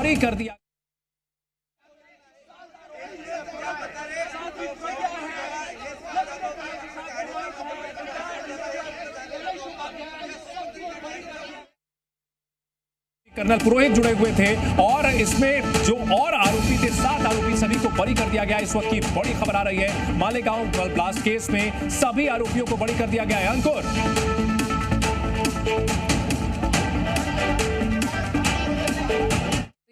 बरी कर दिया। कर्नल पुरोहित जुड़े हुए थे और इसमें जो और आरोपी थे 7 आरोपी सभी को बरी कर दिया गया। इस वक्त की बड़ी खबर आ रही है, मालेगांव ब्लास्ट केस में सभी आरोपियों को बरी कर दिया गया है। अंकुर,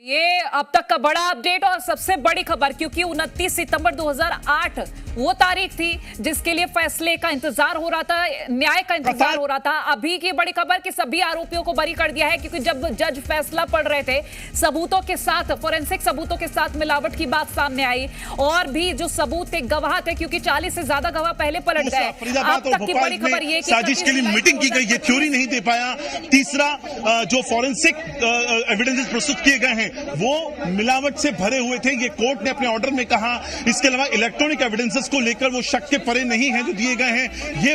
ये अब तक का बड़ा अपडेट और सबसे बड़ी खबर, क्योंकि 29 सितंबर 2008 वो तारीख थी जिसके लिए फैसले का इंतजार हो रहा था, न्याय का इंतजार हो रहा था। अभी की बड़ी खबर कि सभी आरोपियों को बरी कर दिया है, क्योंकि जब जज फैसला पढ़ रहे थे सबूतों के साथ, फोरेंसिक सबूतों के साथ मिलावट की बात सामने आई और भी जो सबूत थे, गवाह थे, क्योंकि 40 से ज्यादा गवाह पहले पलट गए। अब तक की बड़ी खबर ये कि साजिश के लिए मीटिंग की गई, ये थ्योरी नहीं दे पाया। तीसरा, जो फोरेंसिक एविडेंसेस प्रस्तुत किए गए हैं वो मिलावट से भरे हुए थे, ये कोर्ट ने अपने ऑर्डर में कहा। इसके अलावा इलेक्ट्रॉनिक एविडेंसेस को लेकर वो शक के परे नहीं है जो दिए गए हैं। ये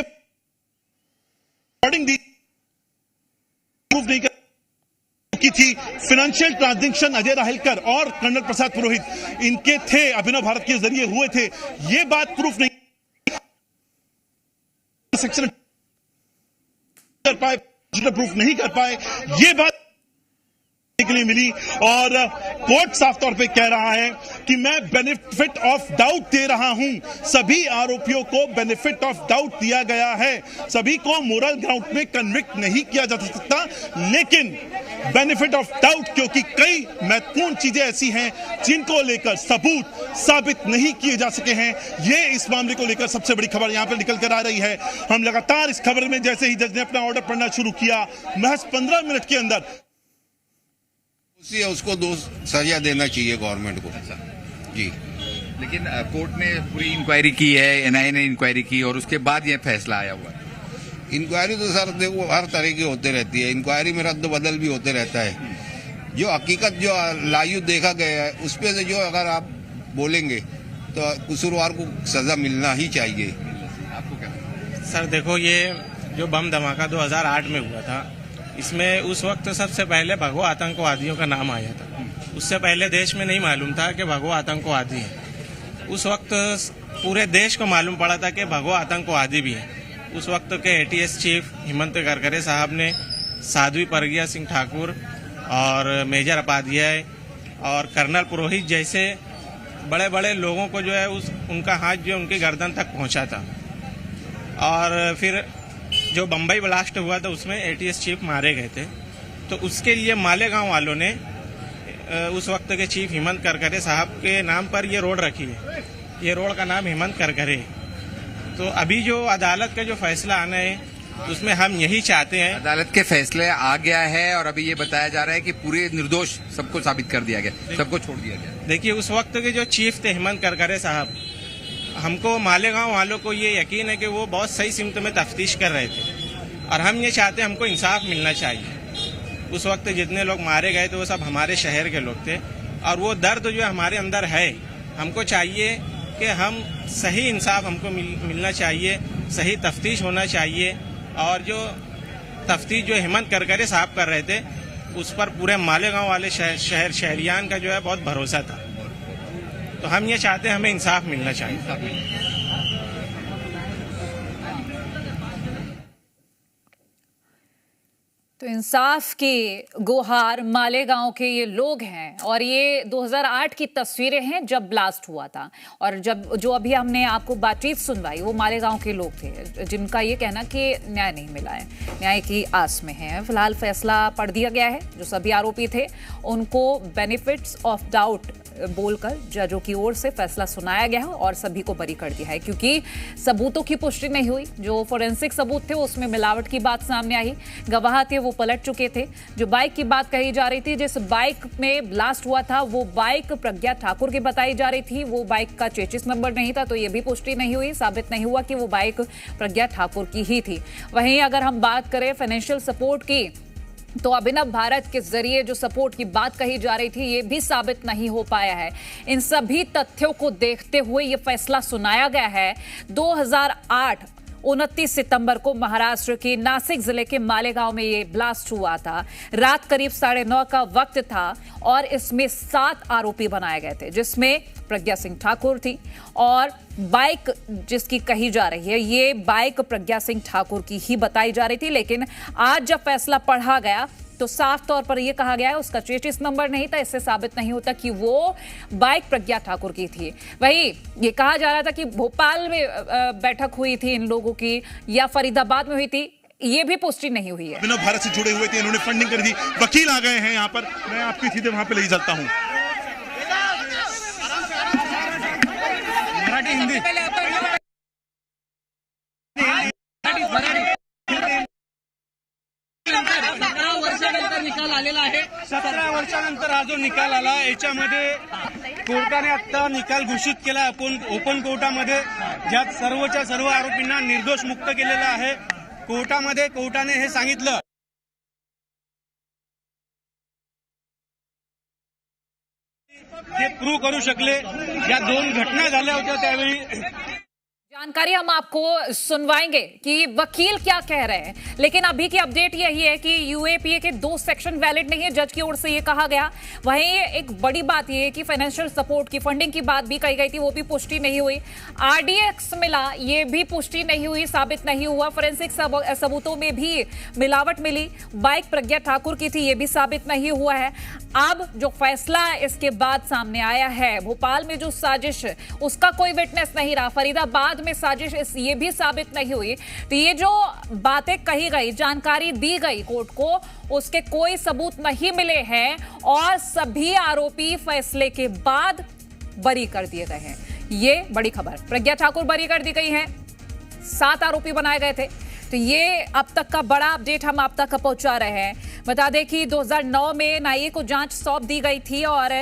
प्रूफ नहीं की थी। फाइनेंशियल ट्रांजैक्शन अजय राहलकर और कर्नल प्रसाद पुरोहित इनके थे, अभिनव भारत के जरिए हुए थे, ये बात प्रूफ नहीं सेक्शन कर पाए, प्रूफ नहीं कर पाए, ये बात के लिए मिली। और कोर्ट साफ तौर पे कह रहा है कि मैं बेनिफिट ऑफ डाउट दे रहा हूं। सभी आरोपियों को बेनिफिट ऑफ डाउट दिया गया है, सभी को मोरल ग्राउंड में कन्विक्ट नहीं किया जा सकता, लेकिन बेनिफिट ऑफ डाउट, क्योंकि कई महत्वपूर्ण चीजें ऐसी हैं जिनको लेकर सबूत साबित नहीं किए जा सके हैं। ये इस मामले को लेकर सबसे बड़ी खबर यहां पर निकल कर आ रही है। हम लगातार इस खबर में, जैसे ही जज ने अपना ऑर्डर पढ़ना शुरू किया, महज 15 मिनट के अंदर उसको 2 सजा देना चाहिए गवर्नमेंट को। जी, लेकिन कोर्ट ने पूरी इंक्वायरी की है, एनआईए ने इंक्वायरी की और उसके बाद ये फैसला आया हुआ है। इंक्वायरी तो सर देखो हर तरह की होते रहती है, इंक्वायरी में रद्द बदल भी होते रहता है। जो हकीकत जो लाइव देखा गया है उस पे जो अगर आप बोलेंगे तो कसूरवार को सजा मिलना ही चाहिए। आपको क्या सर? देखो, ये जो बम धमाका 2008 में हुआ था, इसमें उस वक्त सबसे पहले भगवा आतंकवादियों का नाम आया था। उससे पहले देश में नहीं मालूम था कि भगवा आतंकवादी है। उस वक्त पूरे देश को मालूम पड़ा था कि भगवा आतंकवादी भी है। उस वक्त के एटीएस चीफ हेमंत करकरे साहब ने साध्वी प्रज्ञा सिंह ठाकुर और मेजर उपाध्याय और कर्नल पुरोहित जैसे बड़े बड़े लोगों को जो है उनका हाथ जो उनकी गर्दन तक पहुंचा था। और फिर जो बम्बई ब्लास्ट हुआ था उसमें एटीएस चीफ मारे गए थे, तो उसके लिए मालेगांव वालों ने उस वक्त के चीफ हेमंत करकरे साहब के नाम पर ये रोड रखी है। ये रोड का नाम हेमंत करकरे। तो अभी जो अदालत का जो फैसला आना है उसमें हम यही चाहते हैं, अदालत के फैसले आ गया है और अभी ये बताया जा रहा है कि पूरे निर्दोष सबको साबित कर दिया गया, सबको छोड़ दिया गया। देखिए, उस वक्त के जो चीफ थे हेमंत करकरे साहब, हमको मालेगांव वालों को ये यकीन है कि वो बहुत सही सिमत में तफ्तीश कर रहे थे और हम ये चाहते हैं हमको इंसाफ मिलना चाहिए। उस वक्त जितने लोग मारे गए थे वो सब हमारे शहर के लोग थे और वो दर्द जो हमारे अंदर है, हमको चाहिए कि हम सही इंसाफ हमको मिलना चाहिए, सही तफ्तीश होना चाहिए। और जो तफ्तीश जो हेमंत करकरे साहब कर रहे थे उस पर पूरे मालेगांव वाले शहरियान का जो है बहुत भरोसा था। तो हम ये चाहते हैं हमें इंसाफ मिलना चाहिए। तो इंसाफ की गुहार मालेगांव के ये लोग हैं और ये 2008 की तस्वीरें हैं जब ब्लास्ट हुआ था। और जब जो अभी हमने आपको बातचीत सुनवाई वो मालेगांव के लोग थे जिनका ये कहना कि न्याय नहीं मिला है, न्याय की आस में है। फिलहाल फैसला पढ़ दिया गया है। जो सभी आरोपी थे उनको बेनिफिट्स ऑफ डाउट बोलकर जजों की ओर से फैसला सुनाया गया है और सभी को बरी कर दिया है, क्योंकि सबूतों की पुष्टि नहीं हुई। जो फोरेंसिक सबूत थे उसमें मिलावट की बात सामने आई, गवाह थे वो पलट चुके थे। जो बाइक की बात कही जा रही थी, जिस बाइक में ब्लास्ट हुआ था वो बाइक प्रज्ञा ठाकुर की बताई जा रही थी, वो बाइक का चेचिस नंबर नहीं था, तो ये भी पुष्टि नहीं हुई, साबित नहीं हुआ कि वो बाइक प्रज्ञा ठाकुर की ही थी। वहीं अगर हम बात करें फाइनेंशियल सपोर्ट की, तो अभिनव भारत के जरिए जो सपोर्ट की बात कही जा रही थी ये भी साबित नहीं हो पाया है। इन सभी तथ्यों को देखते हुए ये फैसला सुनाया गया है। 2008 29 सितंबर को महाराष्ट्र के नासिक जिले के मालेगांव में ये ब्लास्ट हुआ था। रात करीब 9:30 का वक्त था और इसमें 7 आरोपी बनाए गए थे, जिसमें प्रज्ञा सिंह ठाकुर थी और बाइक जिसकी कही जा रही है, ये बाइक प्रज्ञा सिंह ठाकुर की ही बताई जा रही थी। लेकिन आज जब फैसला पढ़ा गया तो साफ तौर पर यह कहा गया है उसका चेसिस नंबर नहीं था। इससे साबित नहीं होता कि वो बाइक प्रज्ञा ठाकुर की थी। वही ये कहा जा रहा था कि भोपाल में बैठक हुई थी इन लोगों की या फरीदाबाद में हुई थी, ये भी पुष्टि नहीं हुई है। अभिनव भारत से जुड़े हुए थे, इन्होंने फंडिंग कर दी, वकील आ गए हैं यहाँ पर, मैं आपकी सीधे वहां पे ले चलता हूँ। निकाल आलेला आहे। 17 वर्षानंतर हा जो निकाल आला याच्यामध्ये कोर्टाने आता निकाल घोषित केला ओपन कोर्टामध्ये, ज्यात सर्वच्या सर्व आरोपींना निर्दोष मुक्त केलेलं आहे। कोर्टाने हे सांगितलं ते प्रूव्ह करू शकले। या 2 घटना झाल्या होत्या त्यावेळी जानकारी हम आपको सुनवाएंगे कि वकील क्या कह रहे हैं, लेकिन अभी की अपडेट यही है कि यूएपीए के 2 सेक्शन वैलिड नहीं है, जज की ओर से ये कहा गया। वहीं एक बड़ी बात ये है कि फाइनेंशियल सपोर्ट की फंडिंग की बात भी कही गई थी, वो भी पुष्टि नहीं हुई। आरडीएक्स मिला, ये भी पुष्टि नहीं हुई, साबित नहीं हुआ। फोरेंसिक सबूतों में भी मिलावट मिली, बाइक प्रज्ञा ठाकुर की थी, ये भी साबित नहीं हुआ है। अब जो फैसला इसके बाद सामने आया है, भोपाल में जो साजिश, उसका कोई विटनेस नहीं रहा, फरीदाबाद में साजिश ये भी साबित नहीं हुई। तो ये जो बातें कही गई, जानकारी दी गई कोर्ट को, उसके कोई सबूत नहीं मिले हैं और सभी आरोपी फैसले के बाद बरी कर दिए गए हैं। ये बड़ी खबर, प्रज्ञा ठाकुर बरी कर दी गई है, 7 आरोपी बनाए गए थे। तो ये अब तक का बड़ा अपडेट हम आप तक पहुंचा रहे हैं। बता दें कि 2009 में एनआईए को जांच सौंप दी गई थी और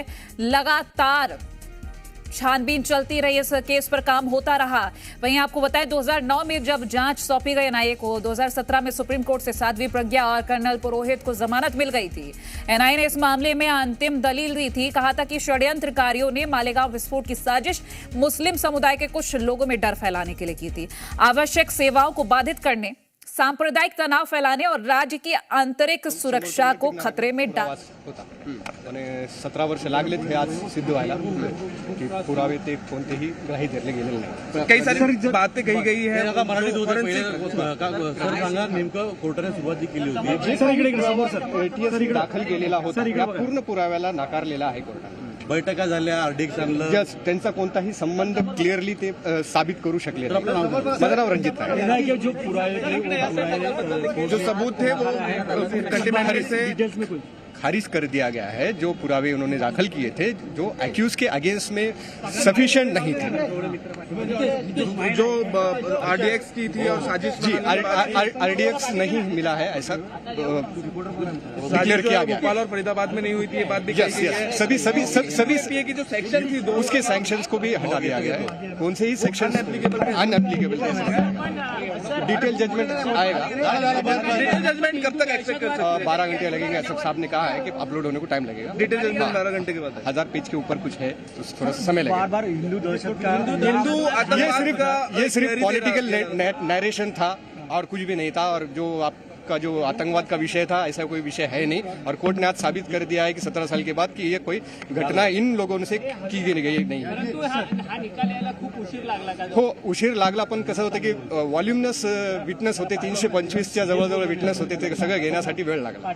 लगातार छानबीन चलती रही, इस केस पर काम होता रहा। वहीं आपको बताएं 2009 में जब जांच सौंपी गई एनआईए को, 2017 में सुप्रीम कोर्ट से साध्वी प्रज्ञा और कर्नल पुरोहित को जमानत मिल गई थी। एनआईए ने इस मामले में अंतिम दलील दी थी, कहा था कि षड्यंत्रकारियों ने मालेगांव विस्फोट की साजिश मुस्लिम समुदाय के कुछ लोगों में डर फैलाने के लिए की थी, आवश्यक सेवाओं को बाधित करने, सांप्रदायिक तणाव फैलाने और राज्य की आंतरिक सुरक्षा को खतरे में डाल होता। 17 वर्ष लागले थे आज सिद्ध व्हायला की पुरावे ते कोणतेही ग्राही धरले गेलेले नाही। कई सारी बातें कही गई है। नेमकं कोर्टाने सुरुवात केली होती, टीएस दाखल केलेला होता, या पूर्ण पुराव्याला नाकारलेला आहे कोर्टाने। बैठका झाल्या, आरडीएक्स आणलं, त्यांचा कोणताही संबंध क्लिअरली ते साबित करू शकले नाही। माझं नाव रंजित आहे। जो पुरावे जो सबूत थे वो खारिज कर दिया गया है। जो पुरावे उन्होंने दाखल किए थे, जो एक्यूज के अगेंस्ट में सफिशिएंट नहीं थे। जो आरडीएक्स की थी और साजिश, जी आरडीएक्स नहीं मिला है, ऐसा डिक्लेयर किया गया। भोपाल और फरीदाबाद में नहीं हुई थी, ये बात भी कही गई है। सभी की जो सेक्शन थी, उसके सैंक्शंस को भी हटा दिया गया है। कौन से ही सेक्शन अनएप्लीकेबल, डिटेल जजमेंट आएगा। डिटेल जजमेंट कब तक एक्सपेक्ट कर सकते हैं? 12 घंटे लगेंगे, एसएफ साहब ने कहा है कि अपलोड होने को टाइम लगेगा। डिटेल जजमेंट 12 घंटे के बाद 1000 पेज के ऊपर कुछ है, तो थोड़ा सा समय लगेगा। बार हिंदू दहशत का ये सिर्फ पॉलिटिकल नरेशन था और कुछ भी नहीं था। और जो आपका जो आतंकवाद का विषय था, ऐसा कोई विषय है नहीं। और कोर्ट ने आज साबित कर दिया है कि 17 साल के बाद कि ये कोई घटना इन लोगों से की गई नहीं है। हो, उशीर लागला, पण कसं होतं की व्हॉल्युमनस विटनेस होते, 325च्या जवळजवळ विटनेस होते, ते सगळं घेण्यासाठी वेळ लागला।